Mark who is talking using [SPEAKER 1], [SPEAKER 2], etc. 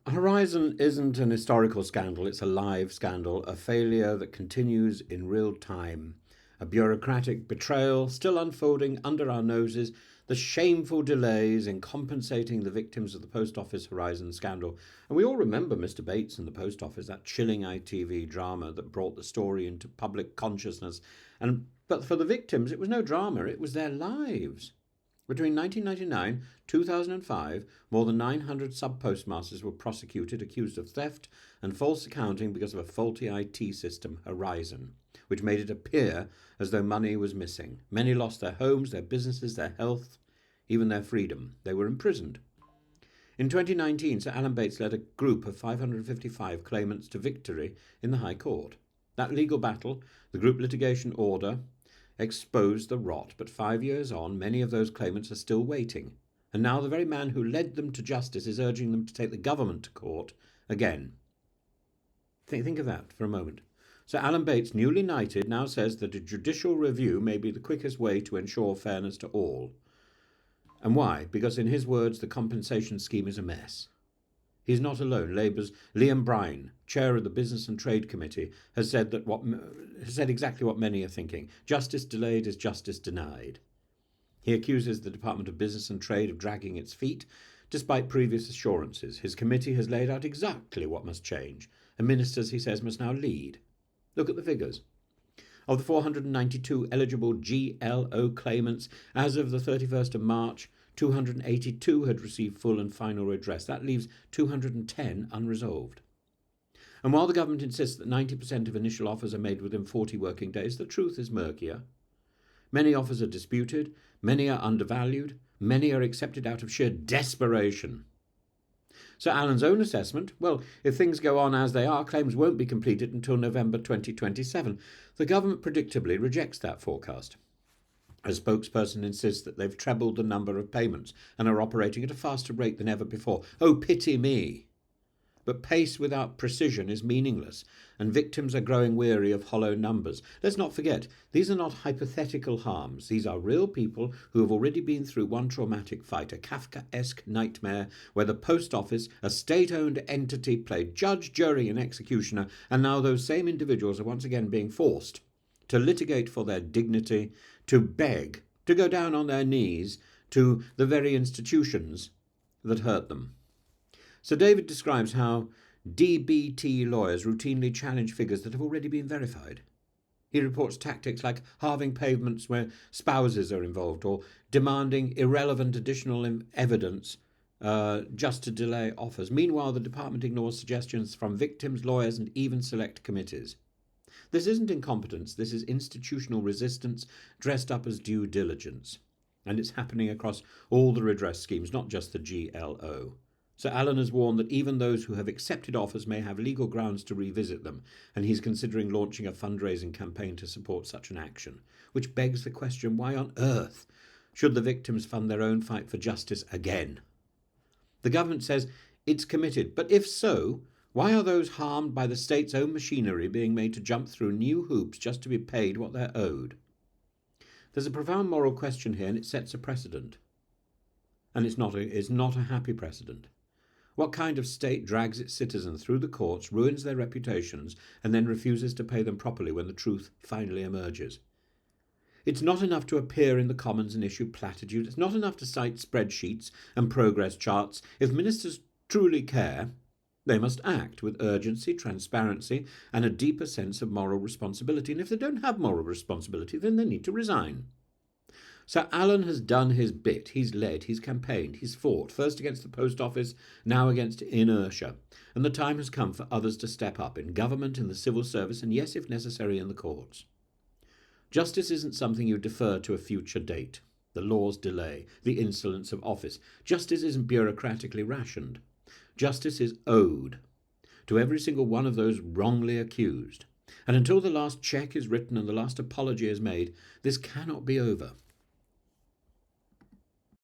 [SPEAKER 1] Horizon isn't an historical scandal, it's a live scandal, a failure that continues in real time. A bureaucratic betrayal still unfolding under our noses, the shameful delays in compensating the victims of the Post Office Horizon scandal. And we all remember Mr. Bates and the Post Office, that chilling ITV drama that brought the story into public consciousness. But for the victims, it was no drama, it was their lives. Between 1999 and 2005, more than 900 sub-postmasters were prosecuted accused of theft and false accounting because of a faulty IT system, Horizon, which made it appear as though money was missing. Many lost their homes, their businesses, their health, even their freedom. They were imprisoned. In 2019, Sir Alan Bates led a group of 555 claimants to victory in the High Court. That legal battle, the group litigation order, exposed the rot, but 5 years on, many of those claimants are still waiting. And now the very man who led them to justice is urging them to take the government to court again. Think of that for a moment. Sir Alan Bates, newly knighted, now says that a judicial review may be the quickest way to ensure fairness to all. And why? Because in his words, the compensation scheme is a mess. He's not alone. Labour's Liam Bryan, chair of the Business and Trade Committee, has said exactly what many are thinking. Justice delayed is justice denied. He accuses the Department of Business and Trade of dragging its feet, despite previous assurances. His committee has laid out exactly what must change, and ministers, he says, must now lead. Look at the figures. Of the 492 eligible GLO claimants, as of the 31st of March, 282 had received full and final redress. That leaves 210 unresolved. And while the government insists that 90% of initial offers are made within 40 working days, the truth is murkier. Many offers are disputed, many are undervalued, many are accepted out of sheer desperation. So Alan's own assessment, well, if things go on as they are, claims won't be completed until November 2027. The government predictably rejects that forecast. A spokesperson insists that they've trebled the number of payments and are operating at a faster rate than ever before. Oh, pity me! But pace without precision is meaningless, and victims are growing weary of hollow numbers. Let's not forget, these are not hypothetical harms. These are real people who have already been through one traumatic fight, a Kafkaesque nightmare where the post office, a state-owned entity, played judge, jury and executioner, and now those same individuals are once again being forced to litigate for their dignity, to beg, to go down on their knees to the very institutions that hurt them. Sir David describes how DBT lawyers routinely challenge figures that have already been verified. He reports tactics like halving payments where spouses are involved or demanding irrelevant additional evidence just to delay offers. Meanwhile, the department ignores suggestions from victims, lawyers and even select committees. This isn't incompetence, this is institutional resistance dressed up as due diligence. And it's happening across all the redress schemes, not just the GLO. Sir Alan has warned that even those who have accepted offers may have legal grounds to revisit them, and he's considering launching a fundraising campaign to support such an action. Which begs the question, why on earth should the victims fund their own fight for justice again? The government says it's committed, but if so, why are those harmed by the state's own machinery being made to jump through new hoops just to be paid what they're owed? There's a profound moral question here, and it sets a precedent. And it's not a happy precedent. What kind of state drags its citizens through the courts, ruins their reputations, and then refuses to pay them properly when the truth finally emerges? It's not enough to appear in the Commons and issue platitudes. It's not enough to cite spreadsheets and progress charts. If ministers truly care, they must act with urgency, transparency, and a deeper sense of moral responsibility. And if they don't have moral responsibility, then they need to resign. So Alan has done his bit. He's led, he's campaigned, he's fought, first against the post office, now against inertia. And the time has come for others to step up, in government, in the civil service, and yes, if necessary, in the courts. Justice isn't something you defer to a future date. The law's delay, the insolence of office. Justice isn't bureaucratically rationed. Justice is owed to every single one of those wrongly accused. And until the last cheque is written and the last apology is made, this cannot be over.